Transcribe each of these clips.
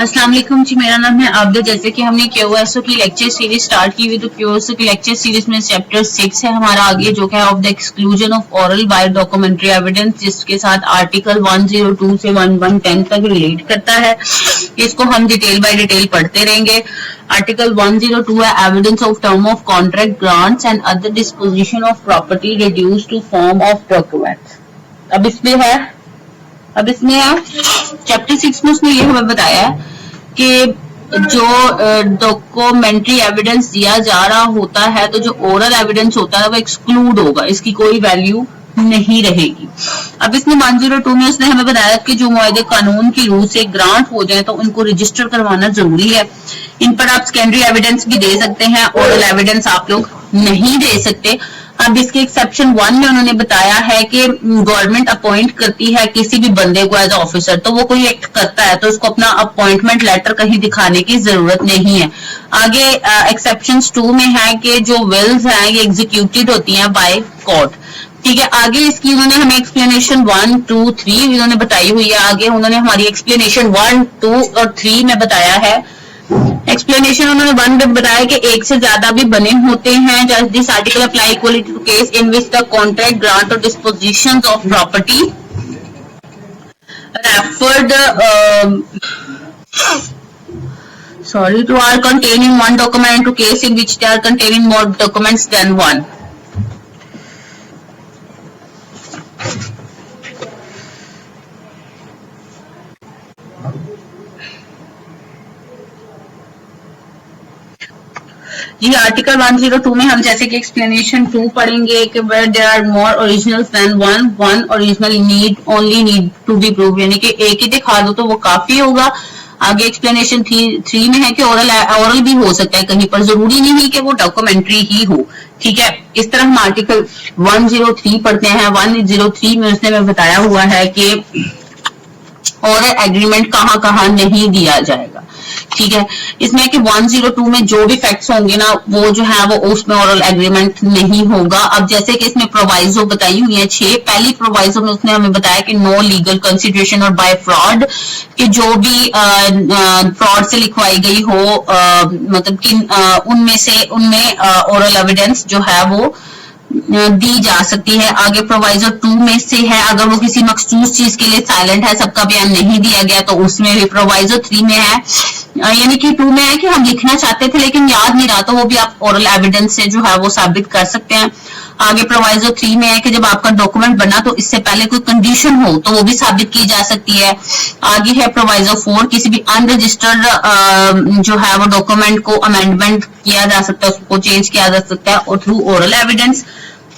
अस्सलाम वालेकुम जी, मेरा नाम है आबदा। जैसे कि हमने क्यूएसओ की लेक्चर सीरीज स्टार्ट की हुई, तो क्यूएसओ की लेक्चर सीरीज में चैप्टर 6 है हमारा आगे, जो है of the exclusion of oral by documentary evidence, जिसके साथ आर्टिकल 102 से 1110 तक रिलेट करता है। इसको हम डिटेल बाय डिटेल पढ़ते रहेंगे। आर्टिकल 102 है evidence of term of contract, grants and other disposition of property reduce to form of documents. अब इसमें चैप्टर 6 में उसने ये हमें बताया कि जो डॉक्यूमेंट्री एविडेंस दिया जा रहा होता है, तो जो ओरल एविडेंस होता है वो एक्सक्लूड होगा, इसकी कोई वैल्यू नहीं रहेगी। अब इसमें 102 में उसने हमें बताया कि जो मुआहदे कानून की रूह से ग्रांट हो जाए तो उनको रजिस्टर करवाना जरूरी है। इन पर आप सेकेंडरी एविडेंस भी दे सकते हैं, ओरल एविडेंस आप लोग नहीं दे सकते। अब इसके एक्सेप्शन 1 में उन्होंने बताया है कि गवर्नमेंट अपॉइंट करती है किसी भी बंदे को एज ऑफिसर, तो वो कोई एक्ट करता है तो उसको अपना अपॉइंटमेंट लेटर कहीं दिखाने की जरूरत नहीं है। आगे एक्सेप्शन 2 में है कि जो विल्स हैं ये एग्जीक्यूटेड होती हैं बाय कोर्ट। ठीक है, आगे इसकी उन्होंने हमें एक्सप्लेनेशन 1, 2, 3 उन्होंने बताई हुई है। आगे उन्होंने हमारी एक्सप्लेनेशन 1, 2 और 3 में बताया है। एक्सप्लेनेशन उन्होंने 1 में बताया कि एक से ज्यादा भी बने होते हैं। Just this article apply equally to case in which the contract, grant or dispositions of property referred to are contained in one document to case in which they are containing more documents than one. Ji, article 102 में हम जैसे कि explanation 2 पढ़ेंगे कि where there are more originals than one original only need to be proved, यानी कि एक ही दिखा दो तो वो काफी होगा। आगे एक्सप्लेनेशन 3 में है कि ओरल भी हो सकता है कहीं पर, जरूरी नहीं कि वो डॉक्यूमेंट्री ही हो। ठीक है, इस तरह हम आर्टिकल 103 पढ़ते हैं। 103 में उसने हमें बताया हुआ है कि ओरल एग्रीमेंट कहाँ कहाँ नहीं दिया जाएगा। ठीक है, इसमें कि 102 में जो भी फैक्ट्स होंगे ना वो जो है वो उसमें ओरल एग्रीमेंट नहीं होगा। अब जैसे कि इसमें प्रोवाइजो बताई हुई है 6। पहली प्रोवाइजो में उसने हमें बताया कि नो लीगल कंसिडरेशन और बाय फ्रॉड, कि जो भी फ्रॉड से लिखवाई गई हो मतलब कि उनमें ओरल एविडेंस जो है वो दी जा सकती है। आगे प्रोवाइजर 2 में से है अगर वो किसी मखसूस चीज के लिए साइलेंट है, सबका बयान नहीं दिया गया, तो उसमें भी। प्रोवाइजर 3 में है यानी कि 2 में है कि हम लिखना चाहते थे लेकिन याद नहीं रहा, तो वो भी आप ओरल एविडेंस से जो है वो साबित कर सकते हैं। आगे प्रोवाइजर 3 में है कि जब आपका डॉक्यूमेंट बना तो इससे पहले कोई कंडीशन हो तो वो भी साबित की जा सकती है। आगे है प्रोवाइजर 4, किसी भी अनरजिस्टर्ड जो है वो डॉक्यूमेंट को अमेंडमेंट किया जा सकता है, उसको चेंज किया जा सकता है और थ्रू ओरल एविडेंस।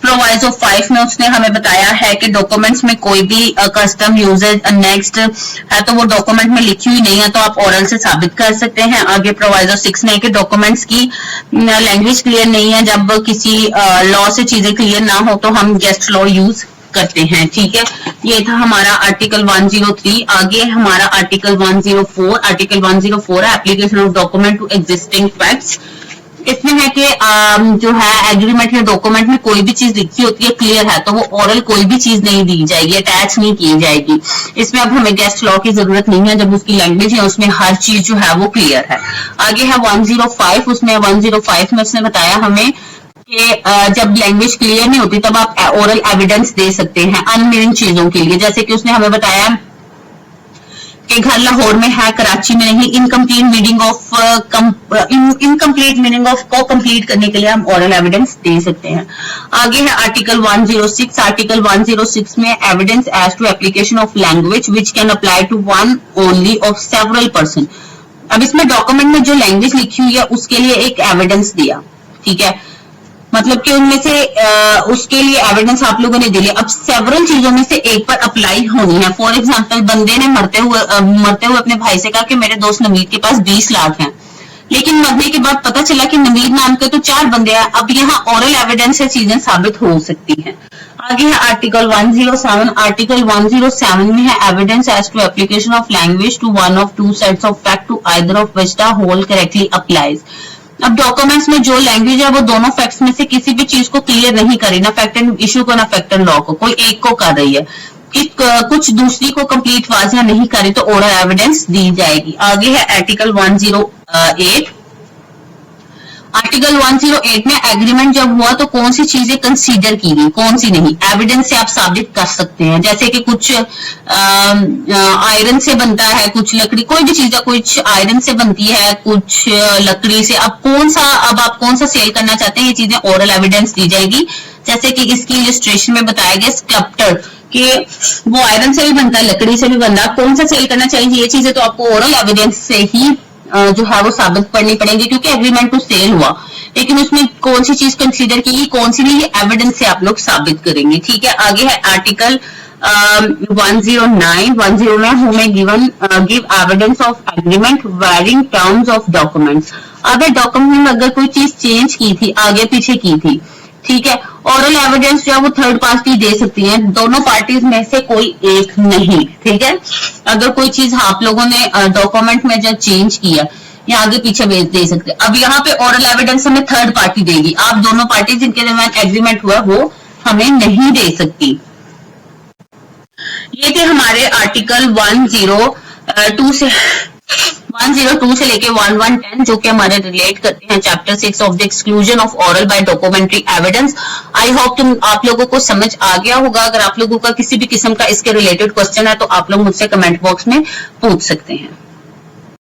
प्रोवाइजो 5 में उसने हमें बताया है कि डॉक्यूमेंट्स में कोई भी कस्टम, यूजेज, नेक्स्ट है तो वो डॉक्यूमेंट में लिखी हुई नहीं है तो आप ओरल से साबित कर सकते हैं। आगे प्रोवाइजो 6 में है कि डॉक्यूमेंट्स की लैंग्वेज क्लियर नहीं है, जब किसी लॉ से चीजें क्लियर ना हो तो हम गेस्ट लॉ यूज करते हैं। ठीक है, ये था हमारा आर्टिकल 103। आगे हमारा आर्टिकल 104। आर्टिकल 104 है application of document to existing facts. इसमें है कि जो है एग्रीमेंट या डॉक्यूमेंट में कोई भी चीज लिखी होती है क्लियर है तो वो ओरल कोई भी चीज नहीं दी जाएगी, अटैच नहीं की जाएगी। इसमें अब हमें गेस्ट लॉ की जरूरत नहीं है, जब उसकी लैंग्वेज है उसमें हर चीज जो है वो क्लियर है। आगे है 105। उसमें 105 में उसने बताया हमें कि जब लैंग्वेज क्लियर नहीं होती तब आप ओरल एविडेंस दे सकते हैं अनमीनिंग चीजों के लिए। जैसे कि उसने हमें बताया कि घर लाहौर में है, कराची में नहीं। इनकम्प्लीट मीनिंग ऑफ को कंप्लीट करने के लिए हम ओरल एविडेंस दे सकते हैं। आगे है आर्टिकल 106। आर्टिकल 106 में evidence as to application of language which can apply to one only of several person. अब इसमें डॉक्यूमेंट में जो लैंग्वेज लिखी हुई है उसके लिए एक एविडेंस दिया। ठीक है, मतलब कि उनमें से उसके लिए एविडेंस आप लोगों ने दिया। अब सेवरल चीजों में से एक पर अप्लाई होनी है। फॉर एग्जांपल, बंदे ने मरते हुए अपने भाई से कहा कि मेरे दोस्त नवीद के पास 20 लाख हैं, लेकिन मरने के बाद पता चला कि नवीद नाम के तो 4 बंदे हैं। अब यहाँ ओरल एविडेंस से चीजें साबित हो सकती हैं। आगे है आर्टिकल 107। आर्टिकल 107 में है evidence as to application of language to one of two sets of fact to either of which the whole correctly applies. अब डॉक्यूमेंट्स में जो लैंग्वेज है वो दोनों फैक्ट्स में से किसी भी चीज को क्लियर नहीं करी, ना फैक्ट एंड इशू को ना फैक्ट एंड लॉ को, कोई एक को कर रही है। कुछ दूसरी को कंप्लीट वाजिया नहीं करे तो ओरल एविडेंस दी जाएगी। आगे है आर्टिकल 108। आर्टिकल 108 में एग्रीमेंट जब हुआ तो कौन सी चीजें कंसीडर की गई, कौन सी नहीं, एविडेंस से आप साबित कर सकते हैं। जैसे कि कुछ आयरन से बनता है, कुछ लकड़ी, कोई भी चीज है, कुछ आयरन से बनती है, कुछ लकड़ी से। अब आप कौन सा सेल करना चाहते हैं, ये चीजें ओरल एविडेंस दी जाएगी। जैसे कि इसकी इलस्ट्रेशन में बताया गया स्कल्पटर कि वो आयरन से भी बनता है, लकड़ी से भी बनता है, कौन सा सेल करना चाहिए, ये चीजें तो आपको ओरल एविडेंस से ही जो है वो साबित करनी पड़ेगी, क्योंकि एग्रीमेंट टू सेल हुआ, लेकिन उसमें कौन सी चीज कंसीडर की, कौन सी नहीं, ये एविडेंस से आप लोग साबित करेंगे। ठीक है, आगे है आर्टिकल 109। 10 में who may give evidence of agreement varying terms of documents. अगर डॉक्यूमेंट में अगर कोई चीज चेंज की थी, आगे पीछे की थी, ठीक है, ओरल एविडेंस जो है वो थर्ड पार्टी दे सकती है, दोनों पार्टीज में से कोई एक नहीं। ठीक है, अगर कोई चीज आप लोगों ने डॉक्यूमेंट में जो चेंज किया या आगे पीछे दे सकते हैं। अब यहाँ पे ओरल एविडेंस हमें थर्ड पार्टी देगी, आप दोनों पार्टी जिनके दरमियान एग्रीमेंट हुआ वो हमें नहीं दे सकती। ये थे हमारे आर्टिकल 102 से लेके 1110 जो कि हमारे रिलेट करते हैं chapter 6 of the exclusion of oral by documentary evidence. I hope आप लोगों को समझ आ गया होगा। अगर आप लोगों का किसी भी किस्म का इसके रिलेटेड क्वेश्चन है तो आप लोग मुझसे कमेंट बॉक्स में पूछ सकते हैं।